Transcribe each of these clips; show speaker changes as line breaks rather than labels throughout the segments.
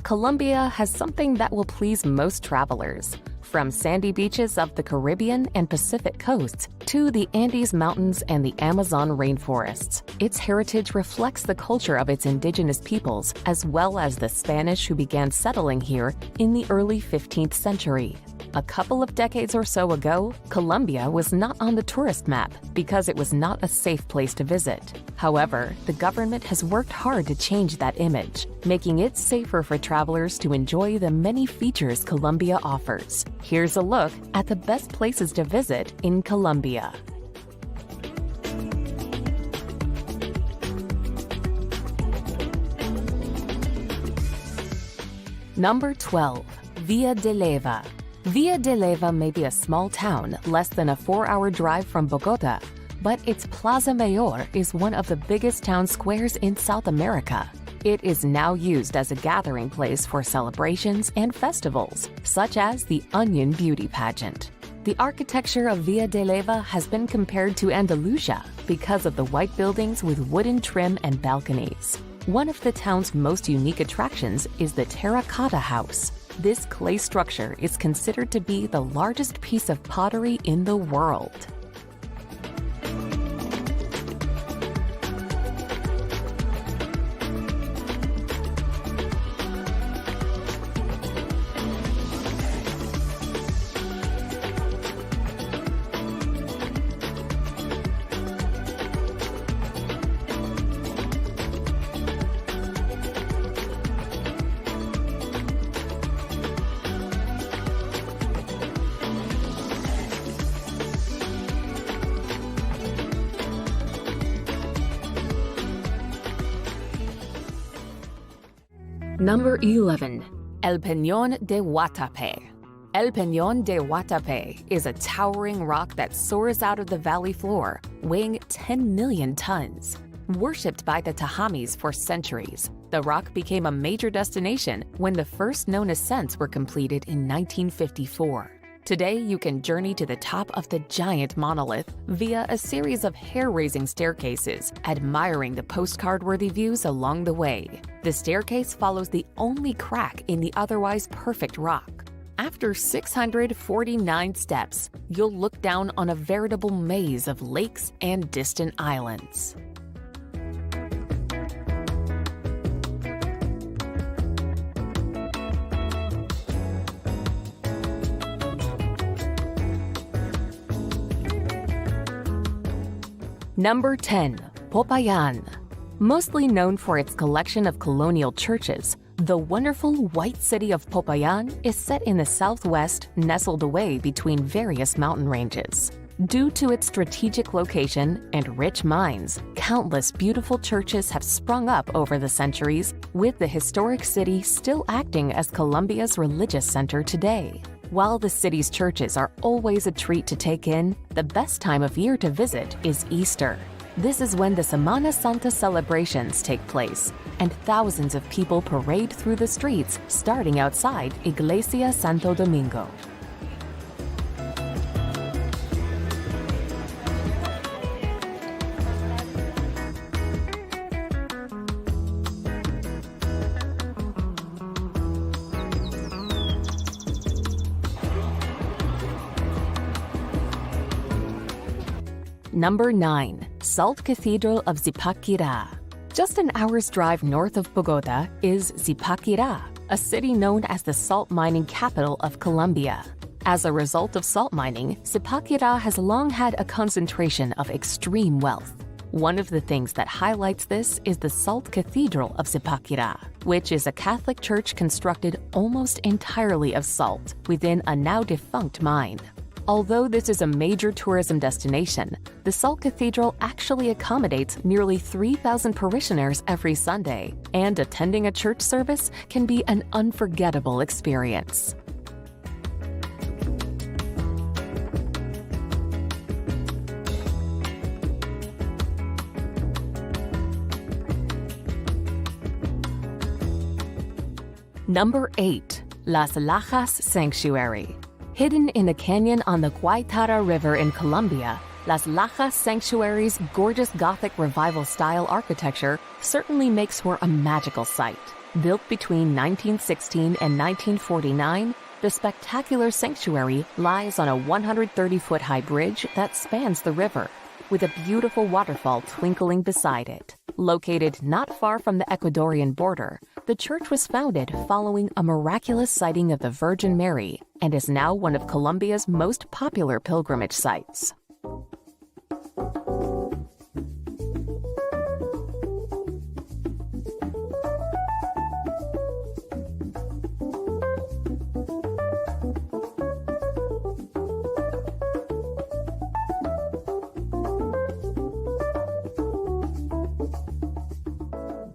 Colombia has something that will please most travelers. From sandy beaches of the Caribbean and Pacific coasts to the Andes Mountains and the Amazon rainforests, its heritage reflects the culture of its indigenous peoples as well as the Spanish who began settling here in the early 15th century. A couple of decades or so ago, Colombia was not on the tourist map because it was not a safe place to visit. However, the government has worked hard to change that image, making it safer for travelers to enjoy the many features Colombia offers. Here's a look at the best places to visit in Colombia. Number 12. Villa de Leyva. Villa de Leyva may be a small town less than a 4-hour drive from Bogota, but its Plaza Mayor is one of the biggest town squares in South America. It is now used as a gathering place for celebrations and festivals, such as the Onion Beauty Pageant. The architecture of Villa de Leyva has been compared to Andalusia because of the white buildings with wooden trim and balconies. One of the town's most unique attractions is the Terracotta House. This clay structure is considered to be the largest piece of pottery in the world. Number 11. El Peñón de Guatapé. El Peñón de Guatapé is a towering rock that soars out of the valley floor, weighing 10 million tons. Worshipped by the Tajames for centuries, the rock became a major destination when the first known ascents were completed in 1954. Today, you can journey to the top of the giant monolith via a series of hair-raising staircases, admiring the postcard-worthy views along the way. The staircase follows the only crack in the otherwise perfect rock. After 649 steps, you'll look down on a veritable maze of lakes and distant islands. Number 10. Popayan. Mostly known for its collection of colonial churches, the wonderful white city of Popayan is set in the southwest, nestled away between various mountain ranges. Due to its strategic location and rich mines, countless beautiful churches have sprung up over the centuries, with the historic city still acting as Colombia's religious center today. While the city's churches are always a treat to take in, the best time of year to visit is Easter. This is when the Semana Santa celebrations take place, and thousands of people parade through the streets, starting outside Iglesia Santo Domingo. Number 9. Salt Cathedral of Zipaquira. Just an hour's drive north of Bogota is Zipaquira, a city known as the salt mining capital of Colombia. As a result of salt mining, Zipaquira has long had a concentration of extreme wealth. One of the things that highlights this is the Salt Cathedral of Zipaquira, which is a Catholic church constructed almost entirely of salt within a now-defunct mine. Although this is a major tourism destination, the Salt Cathedral actually accommodates nearly 3,000 parishioners every Sunday, and attending a church service can be an unforgettable experience. Number 8. Las Lajas Sanctuary. Hidden in a canyon on the Guaitara River in Colombia, Las Lajas Sanctuary's gorgeous Gothic Revival-style architecture certainly makes for a magical sight. Built between 1916 and 1949, the spectacular sanctuary lies on a 130-foot-high bridge that spans the river, with a beautiful waterfall twinkling beside it. Located not far from the Ecuadorian border, the church was founded following a miraculous sighting of the Virgin Mary and is now one of Colombia's most popular pilgrimage sites.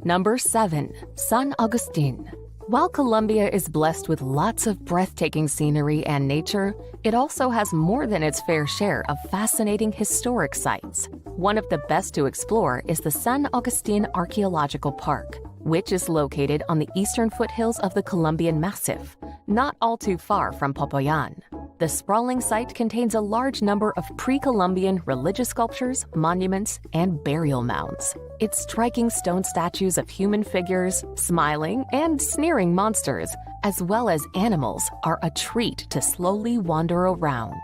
Number 7. San Agustin. While Colombia is blessed with lots of breathtaking scenery and nature, it also has more than its fair share of fascinating historic sites. One of the best to explore is the San Agustin Archaeological Park, which is located on the eastern foothills of the Colombian Massif, not all too far from Popayan. The sprawling site contains a large number of pre-Columbian religious sculptures, monuments, and burial mounds. Its striking stone statues of human figures, smiling and sneering monsters, as well as animals, are a treat to slowly wander around.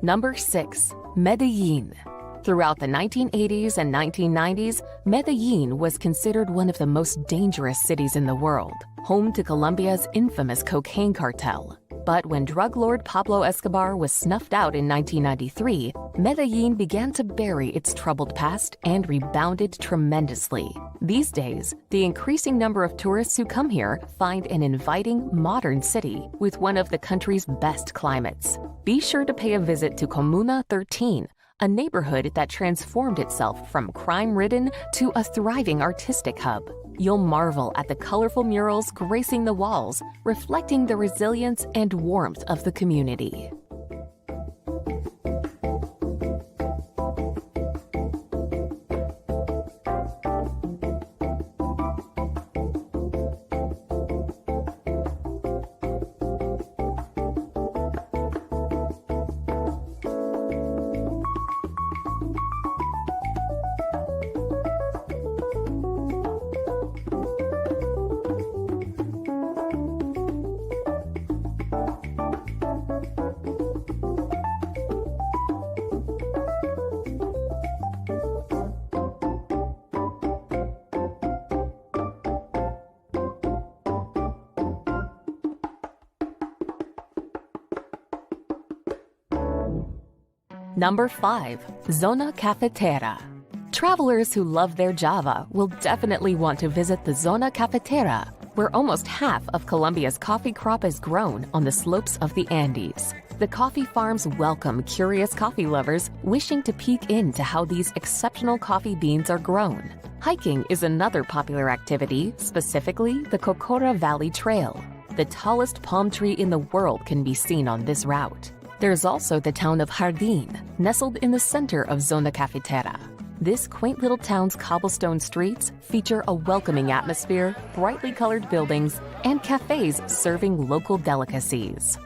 Number 6. Medellin. Throughout the 1980s and 1990s, Medellin was considered one of the most dangerous cities in the world, home to Colombia's infamous cocaine cartel. But when drug lord Pablo Escobar was snuffed out in 1993, Medellin began to bury its troubled past and rebounded tremendously. These days, the increasing number of tourists who come here find an inviting, modern city with one of the country's best climates. Be sure to pay a visit to Comuna 13, a neighborhood that transformed itself from crime-ridden to a thriving artistic hub. You'll marvel at the colorful murals gracing the walls, reflecting the resilience and warmth of the community. Number 5. Zona Cafetera. Travelers who love their Java will definitely want to visit the Zona Cafetera, where almost half of Colombia's coffee crop is grown on the slopes of the Andes. The coffee farms welcome curious coffee lovers wishing to peek into how these exceptional coffee beans are grown. Hiking is another popular activity, specifically the Cocora Valley Trail. The tallest palm tree in the world can be seen on this route. There's also the town of Jardín, nestled in the center of Zona Cafetera. This quaint little town's cobblestone streets feature a welcoming atmosphere, brightly colored buildings, and cafes serving local delicacies.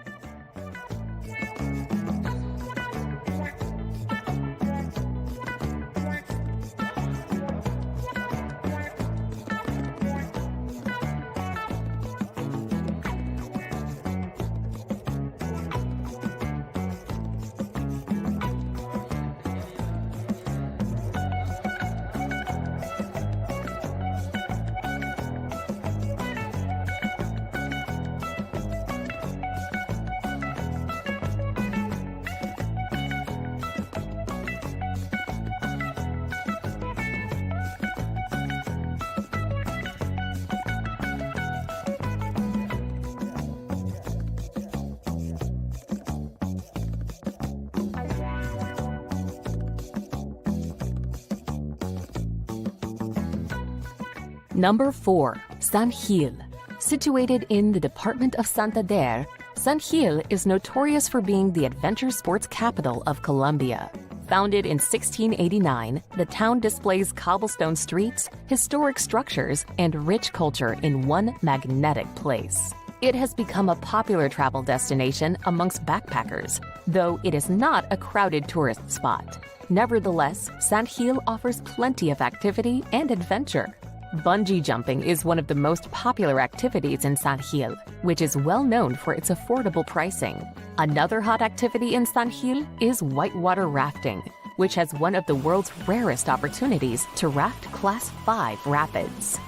Number 4. San Gil. Situated in the department of Santander, San Gil is notorious for being the adventure sports capital of Colombia. Founded in 1689, the town displays cobblestone streets, historic structures, and rich culture in one magnetic place. It has become a popular travel destination amongst backpackers, though it is not a crowded tourist spot. Nevertheless, San Gil offers plenty of activity and adventure. Bungee jumping is one of the most popular activities in San Gil, which is well known for its affordable pricing. Another hot activity in San Gil is whitewater rafting, which has one of the world's rarest opportunities to raft Class 5 rapids.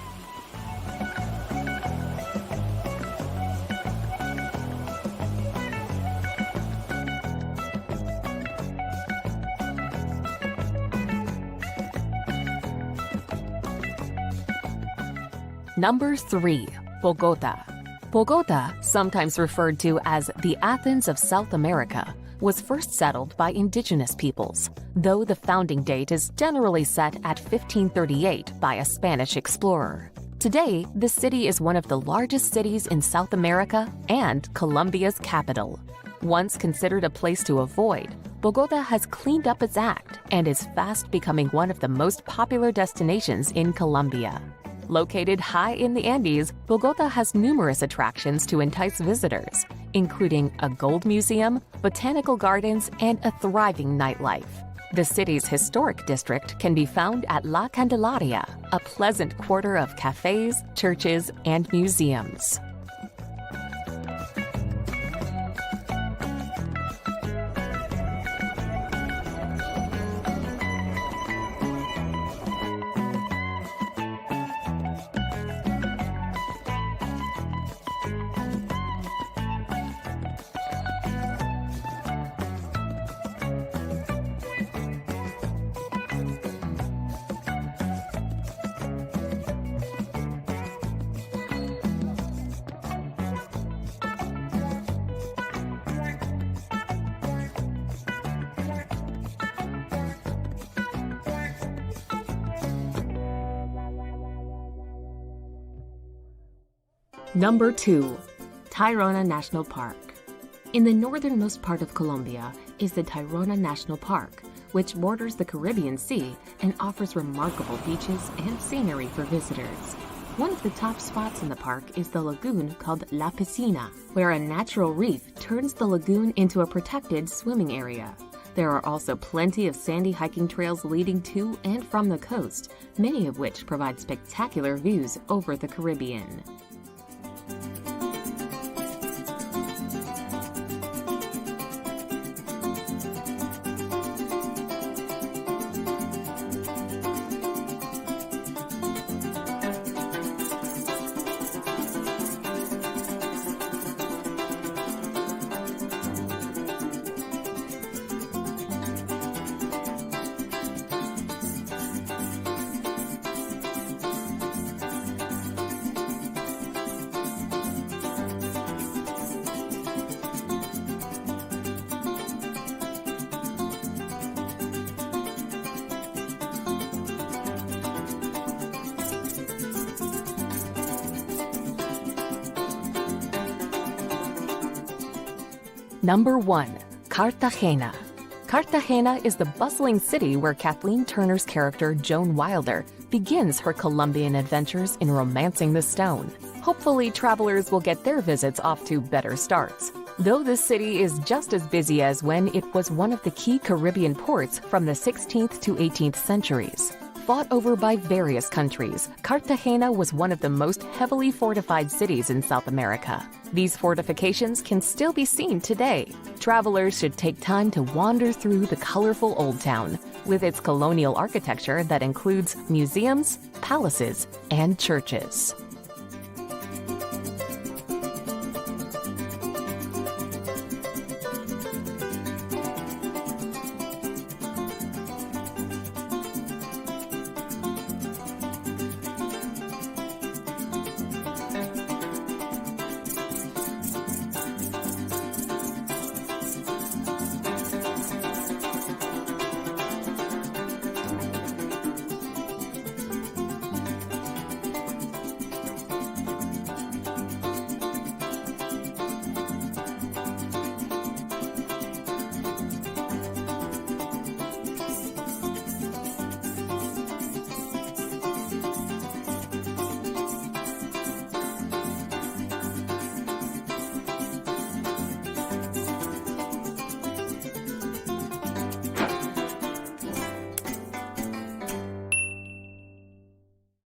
Number 3. Bogota. Bogota, sometimes referred to as the Athens of South America, was first settled by indigenous peoples, though the founding date is generally set at 1538 by a Spanish explorer. Today, the city is one of the largest cities in South America and Colombia's capital. Once considered a place to avoid, Bogota has cleaned up its act and is fast becoming one of the most popular destinations in Colombia. Located high in the Andes, Bogota has numerous attractions to entice visitors, including a gold museum, botanical gardens, and a thriving nightlife. The city's historic district can be found at La Candelaria, a pleasant quarter of cafes, churches, and museums. Number 2. Tayrona National Park. In the northernmost part of Colombia is the Tayrona National Park, which borders the Caribbean Sea and offers remarkable beaches and scenery for visitors. One of the top spots in the park is the lagoon called La Piscina, where a natural reef turns the lagoon into a protected swimming area. There are also plenty of sandy hiking trails leading to and from the coast, many of which provide spectacular views over the Caribbean. Number 1. Cartagena. Cartagena is the bustling city where Kathleen Turner's character Joan Wilder begins her Colombian adventures in romancing the stone. Hopefully, travelers will get their visits off to better starts. Though the city is just as busy as when it was one of the key Caribbean ports from the 16th to 18th centuries. Fought over by various countries, Cartagena was one of the most heavily fortified cities in South America. These fortifications can still be seen today. Travelers should take time to wander through the colorful Old Town, with its colonial architecture that includes museums, palaces, and churches.